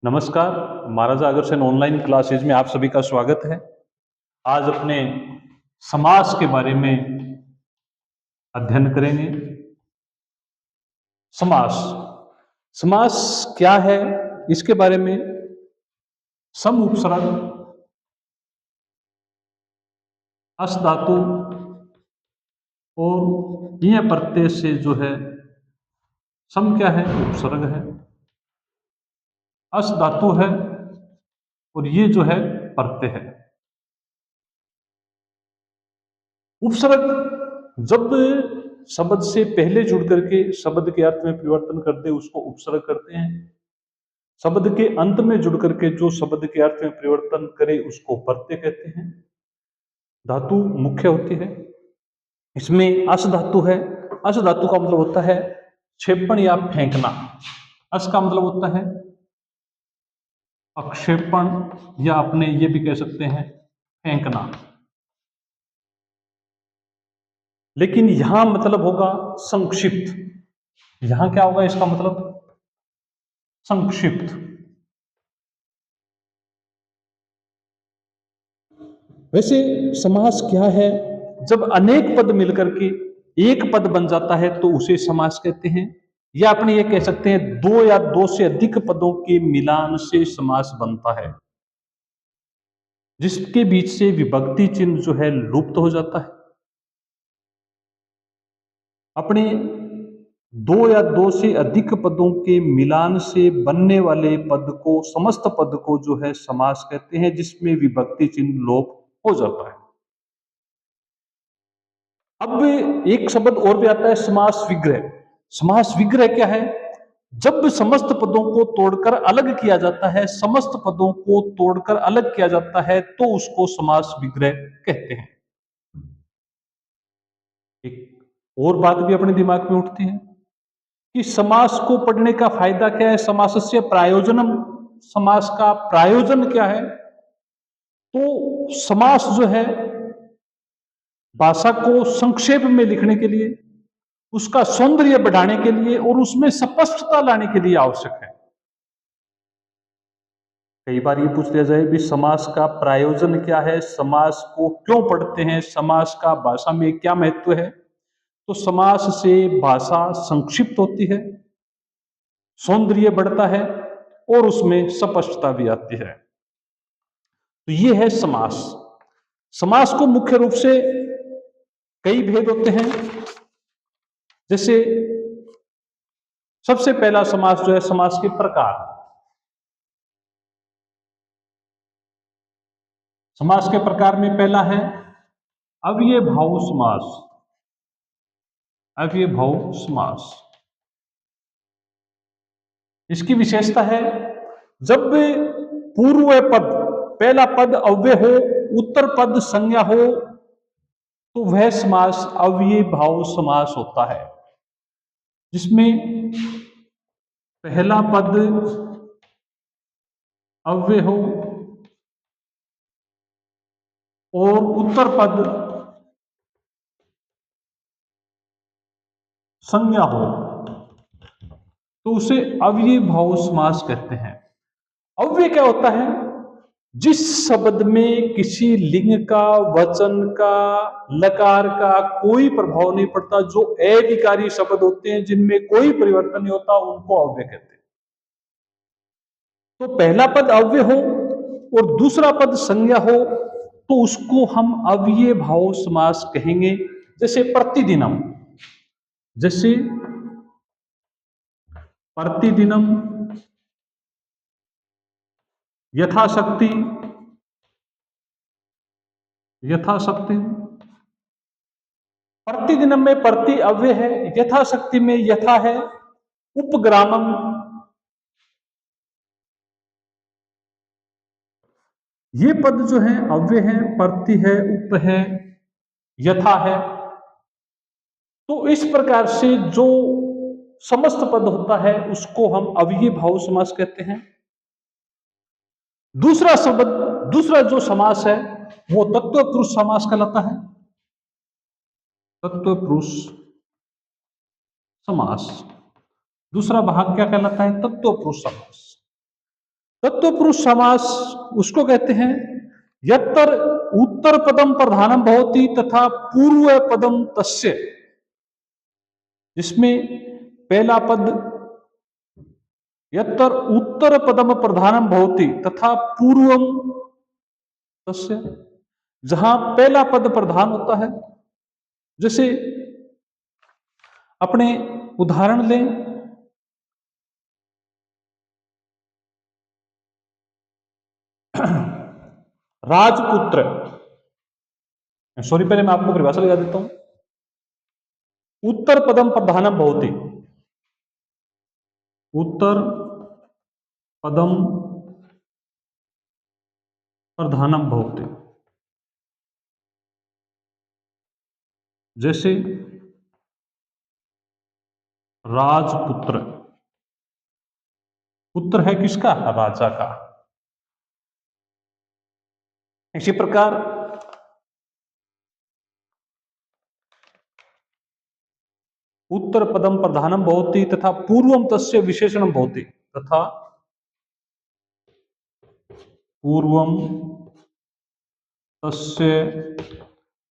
नमस्कार, Maharaja Agrasen online classes में आप सभी का स्वागत है। आज अपने समास के बारे में अध्ययन करेंगे। समास समास क्या है, इसके बारे में सम उपसर्ग, अस धातु और ये प्रत्यय से जो है सम क्या है, उपसर्ग है, अस धातु है और ये जो है प्रत्यय है। उपसर्ग जब शब्द से पहले जुड़ करके शब्द के अर्थ में परिवर्तन कर दे उसको उपसर्ग करते हैं। शब्द के अंत में जुड़ करके जो शब्द के अर्थ में परिवर्तन करे उसको प्रत्यय कहते हैं। धातु मुख्य होती है, इसमें अस धातु है। अस धातु का मतलब होता है क्षेपण या फेंकना। अस का मतलब होता है अक्षेपण या अपने ये भी कह सकते हैं फेंकना। लेकिन यहां मतलब होगा संक्षिप्त। यहां क्या होगा, इसका मतलब संक्षिप्त। वैसे समास क्या है? जब अनेक पद मिलकर के एक पद बन जाता है तो उसे समास कहते हैं। या अपने ये कह सकते हैं दो या दो से अधिक पदों के मिलान से समास बनता है, जिसके बीच से विभक्ति चिन्ह जो है लुप्त हो जाता है। अपने दो या दो से अधिक पदों के मिलान से बनने वाले पद को, समस्त पद को जो है समास कहते हैं, जिसमें विभक्ति चिन्ह लोप हो जाता है। अब एक शब्द और भी आता है समास विग्रह। समास विग्रह क्या है? जब समस्त पदों को तोड़कर अलग किया जाता है, समस्त पदों को तोड़कर अलग किया जाता है तो उसको समास विग्रह कहते हैं। एक और बात भी अपने दिमाग में उठती है कि समास को पढ़ने का फायदा क्या है। समासस्य प्रायोजनम, समास का प्रायोजन क्या है? तो समास जो है भाषा को संक्षेप में लिखने के लिए, उसका सौंदर्य बढ़ाने के लिए और उसमें स्पष्टता लाने के लिए आवश्यक है। कई बार ये पूछ लिया जाए भी समास का प्रायोजन क्या है, समास को क्यों पढ़ते हैं, समास का भाषा में क्या महत्व है? तो समास से भाषा संक्षिप्त होती है, सौंदर्य बढ़ता है और उसमें स्पष्टता भी आती है। तो ये है समास। समास को मुख्य रूप से कई भेद होते हैं। जैसे सबसे पहला समास जो है, समास के प्रकार। समास के प्रकार में पहला है अव्ययभाव समास। अव्ययभाव समास, इसकी विशेषता है जब पूर्व पद, पहला पद अव्यय हो, उत्तर पद संज्ञा हो, तो वह समास अव्ययभाव समास होता है, जिसमें पहला पद अव्यय हो और उत्तर पद संज्ञा हो, तो उसे अव्ययभाव समास कहते हैं। अव्यय क्या होता है? जिस शब्द में किसी लिंग का, वचन का, लकार का कोई प्रभाव नहीं पड़ता, जो अविकारी शब्द होते हैं जिनमें कोई परिवर्तन नहीं होता, उनको अव्यय कहते हैं। तो पहला पद अव्यय हो और दूसरा पद संज्ञा हो तो उसको हम अव्ययभाव समास कहेंगे। जैसे प्रतिदिनम, जैसे प्रतिदिनम, यथाशक्ति, यथाशक्ति। प्रतिदिनम में प्रति अव्यय है, यथाशक्ति में यथा है, उपग्रामम, ये पद जो है अव्यय है, प्रति है, उप है, यथा है। तो इस प्रकार से जो समस्त पद होता है उसको हम अव्ययभाव समास कहते हैं। दूसरा शब्द, दूसरा जो समास है वो तत्वपुरुष समास कहलाता है। तत्वपुरुष समास, दूसरा भाग क्या कहलाता है? तत्वपुरुष समास। तत्वपुरुष समास उसको कहते हैं यत्तर उत्तर पदम प्रधानम भवति तथा पूर्व पदम तस्य, जिसमें पहला पद यत्तर उत्तर पदम प्रधानम भवति तथा पूर्वम तस्य, जहां पहला पद प्रधान होता है। जैसे अपने उदाहरण लें, राजपुत्र, सॉरी पहले मैं आपको परिभाषा लगा देता हूं। उत्तर पदम प्रधानम भवति, उत्तर पदम प्रधानम भवति, जैसे राजपुत्र, पुत्र है किसका? राजा का। इसी प्रकार उत्तर पदम प्रधानम भवति तथा पूर्वम तस्य विशेषणम भवति, तथा पूर्वम तस्य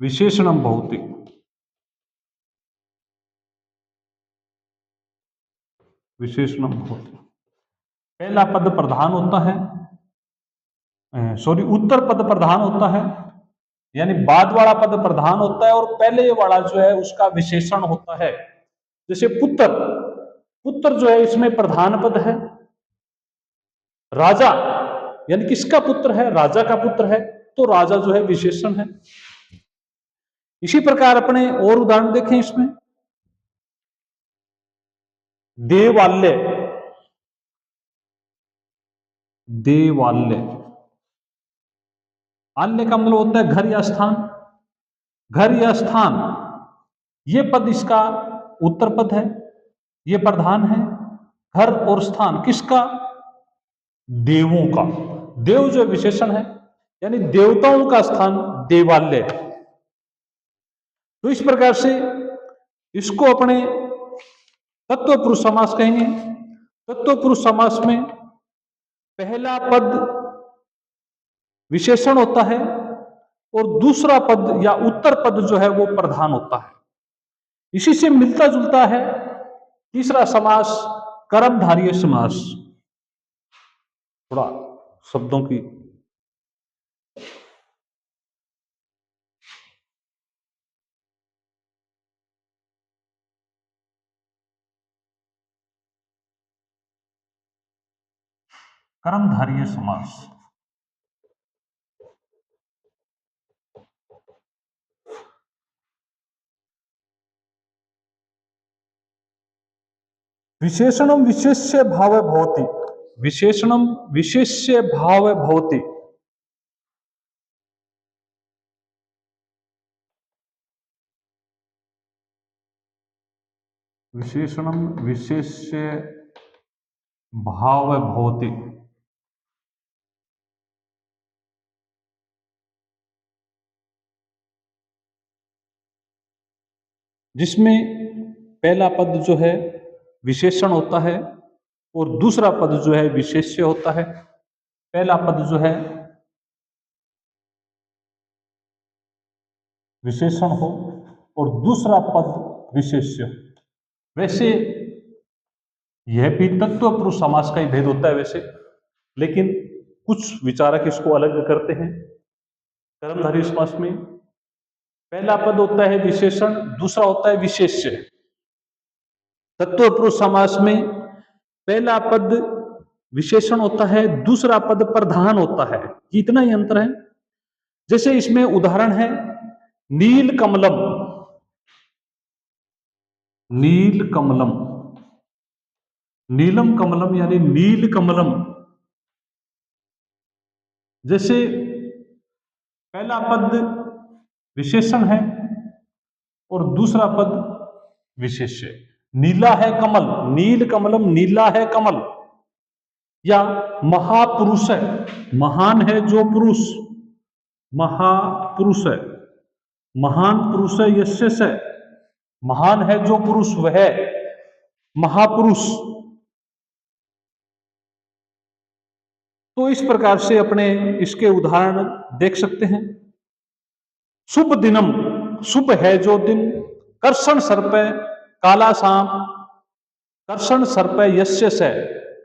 विशेषणम भवति, विशेषणम भवति। पहला पद प्रधान होता है, सॉरी उत्तर पद प्रधान होता है, यानी बाद वाला पद प्रधान होता है और पहले वाला जो है उसका विशेषण होता है। जैसे पुत्र, पुत्र जो है इसमें प्रधान पद है। राजा यानी किसका पुत्र है? राजा का पुत्र है, तो राजा जो है विशेषण है। इसी प्रकार अपने और उदाहरण देखें इसमें, देवालय, देवालय, आल्य का मतलब होता है घर या स्थान, घर या स्थान, ये पद इसका उत्तर पद है, ये प्रधान है। घर और स्थान किसका? देवों का, देव जो विशेषण है, यानी देवताओं का स्थान देवालय। तो इस प्रकार से इसको अपने तत्वपुरुष समास कहेंगे। तत्वपुरुष समास में पहला पद विशेषण होता है और दूसरा पद या उत्तर पद जो है वो प्रधान होता है। इसी से मिलता जुलता है तीसरा समास कर्मधारय समास। थोड़ा शब्दों की कर्मधारय समास, विशेषणम विशेष्य भाव भवति, विशेषणम विशेष्य भाव भवति, विशेषणम विशेष्य भाव भवति, जिसमें पहला पद जो है विशेषण होता है और दूसरा पद जो है विशेष्य होता है। पहला पद जो है विशेषण हो और दूसरा पद विशेष्य। वैसे यह भी तत्वपुरुष समास का ही भेद होता है वैसे, लेकिन कुछ विचारक इसको अलग करते हैं। कर्मधारय समास में पहला पद होता है विशेषण, दूसरा होता है विशेष्य। तत्वपुरुष समास में पहला पद विशेषण होता है, दूसरा पद प्रधान होता है। इतना ही अंतर है। जैसे इसमें उदाहरण है नील कमलम, नील कमलम, नीलम कमलम यानी नील कमलम। जैसे पहला पद विशेषण है और दूसरा पद विशेष्य। नीला है कमल, नील कमलम, नीला है कमल। या महापुरुष है, महान है जो पुरुष, महापुरुष है, महान पुरुष है यस्य से, महान है जो पुरुष वह महापुरुष। तो इस प्रकार से अपने इसके उदाहरण देख सकते हैं। शुभ दिनम, शुभ है जो दिन। कर्षण सर्प, काला सांप। कर्षण सर्प यस्य से,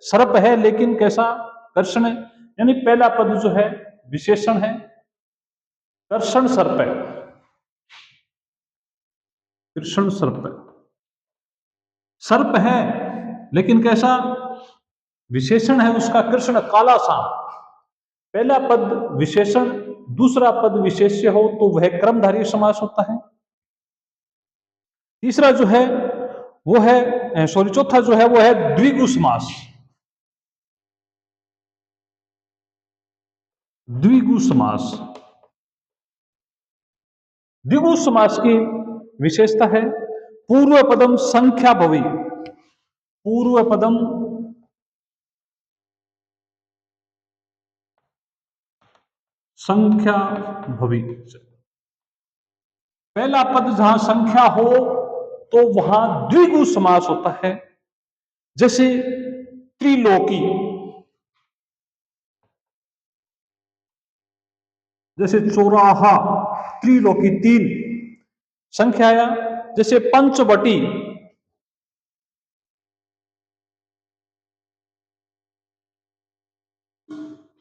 सर्प है लेकिन कैसा? कर्षण है। यानी पहला पद जो है विशेषण है। कर्षण सर्प, कृष्ण सर्प, सर्प है लेकिन कैसा? विशेषण है उसका कृष्ण, काला सांप। पहला पद विशेषण, दूसरा पद विशेष्य हो तो वह कर्मधारय समास होता है। तीसरा जो है वो है चौथा जो है वो है द्विगु समास। द्विगु समास, द्विगु समास की विशेषता है पूर्व पदम संख्या भवी। पूर्व पदम संख्या भवी। पहला पद जहां संख्या हो तो वहां द्विगु समास होता है। जैसे त्रिलोकी, जैसे चौराहा, त्रिलोकी तीन संख्या आया। जैसे पंचवटी,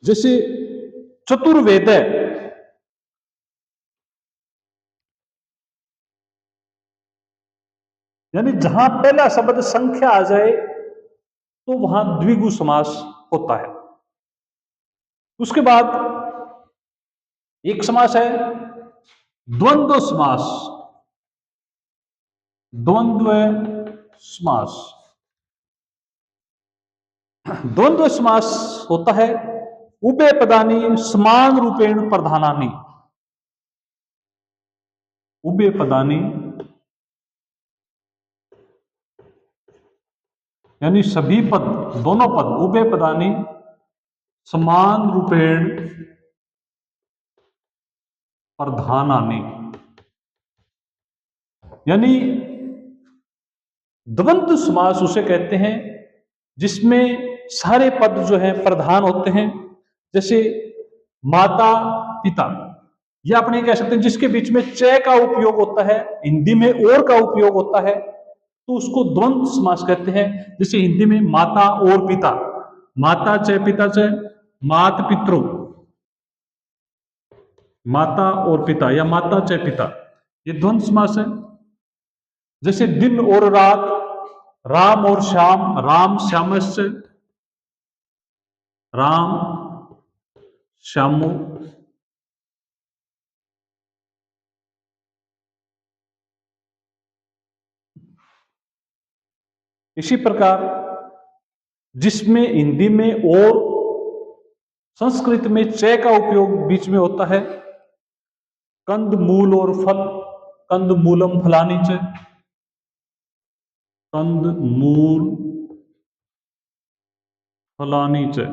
जैसे चतुर्वेद। यानी जहां पहला शब्द संख्या आ जाए तो वहां द्विगु समास होता है। उसके बाद एक समास है द्वंद्व समास। द्वंद्व समास, द्वंद्व समास होता है उभय पदानी समान रूपेण प्रधानानि। उभय पदानी यानी सभी पद, दोनों पद, उभय पदानी समान रूपेण प्रधानानि। यानी द्वंद्व समास उसे कहते हैं जिसमें सारे पद जो है प्रधान होते हैं। जैसे माता पिता, या अपने कह सकते हैं जिसके बीच में च का उपयोग होता है, हिंदी में और का उपयोग होता है, तो उसको द्वंद्व समास कहते हैं। जैसे हिंदी में माता और पिता, माता च पिता च, मात पितृ, माता और पिता, या माता च पिता, ये द्वंद्व समास है। जैसे दिन और रात, राम और श्याम, राम श्यामश्च, राम श्यामो। इसी प्रकार जिसमें हिंदी में और संस्कृत में च का उपयोग बीच में होता है, कंद मूल और फल, कंद मूलम फलानी च, कंद मूल फलानी च,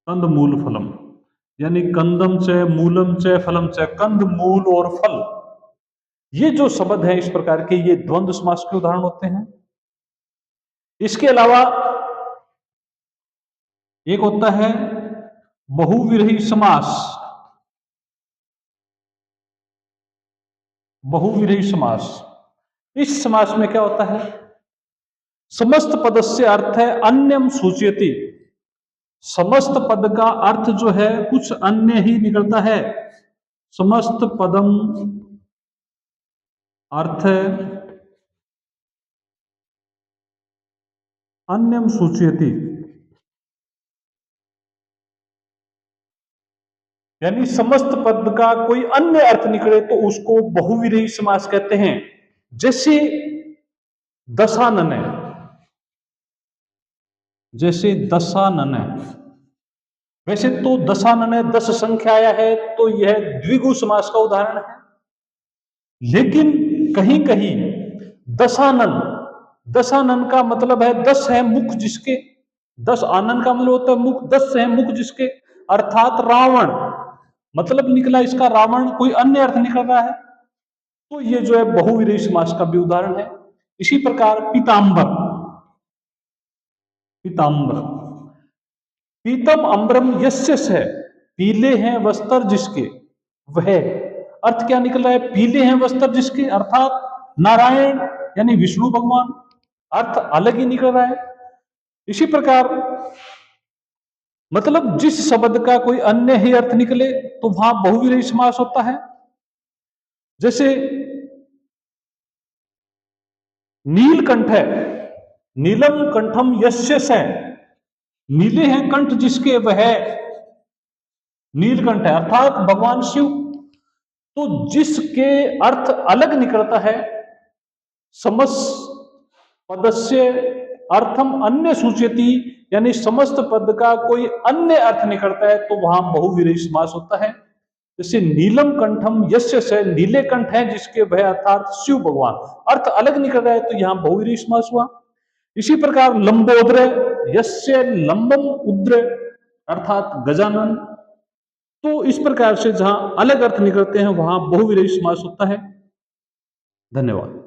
कंद मूल फलम। यानी कंदम च मूलम च फलम च, कंद मूल और फल, ये जो शब्द है इस प्रकार के, ये द्वंद्व समास के उदाहरण होते हैं। इसके अलावा एक होता है बहुविरही समास। बहुविरही समास, इस समास में क्या होता है? समस्त पद से अर्थ है अन्यम सूचयति। समस्त पद का अर्थ जो है कुछ अन्य ही निकलता है। समस्त पदम अर्थ अन्यम सूचयति, यानी समस्त पद का कोई अन्य अर्थ निकले तो उसको बहुविरही समास कहते हैं। जैसे दशानन है, जैसे दशानन है, वैसे तो दशानन है 10 संख्या आया है तो यह द्विगु समास का उदाहरण है। लेकिन कहीं कहीं दशानन, दशानन का मतलब है 10 है मुख जिसके, 10 आनन का मतलब होता है मुख, 10 है मुख जिसके, अर्थात रावण, मतलब निकला इसका रावण, कोई अन्य अर्थ निकल रहा है, तो ये जो है बहुविरही समास का भी उदाहरण है। इसी प्रकार पीतांबर, पीतांबर पीतम अम्बरम यस्य है, पीले हैं वस्त्र जिसके, वह। अर्थ क्या निकल रहा है? पीले हैं वस्त्र जिसके अर्थात नारायण यानी विष्णु भगवान। अर्थ अलग ही निकल रहा है। इसी प्रकार मतलब जिस शब्द का कोई अन्य ही अर्थ निकले तो वहां बहुविरोही समास होता है। जैसे नीलकंठ है, नीलम कंठम यस्य है, नीले हैं कंठ जिसके वह नीलकंठ है अर्थात भगवान शिव। तो जिसके अर्थ अलग निकलता है, समस्त पदस्य अर्थम अन्य सूचयति, यानी समस्त पद का कोई अन्य अर्थ निकलता है तो वहां बहुविरोही समास होता है। जैसे नीलम कंठम यस्य से, नीले कंठ है जिसके वह अर्थात शिव भगवान। अर्थ अलग निकल रहा है तो यहां बहुविरोही समास हुआ। इसी प्रकार लंबोदर यस्य लंबम उद्र अर्थात गजानन। तो इस प्रकार से जहां अलग अर्थ निकलते हैं वहां बहुविरोही समास होता है। धन्यवाद।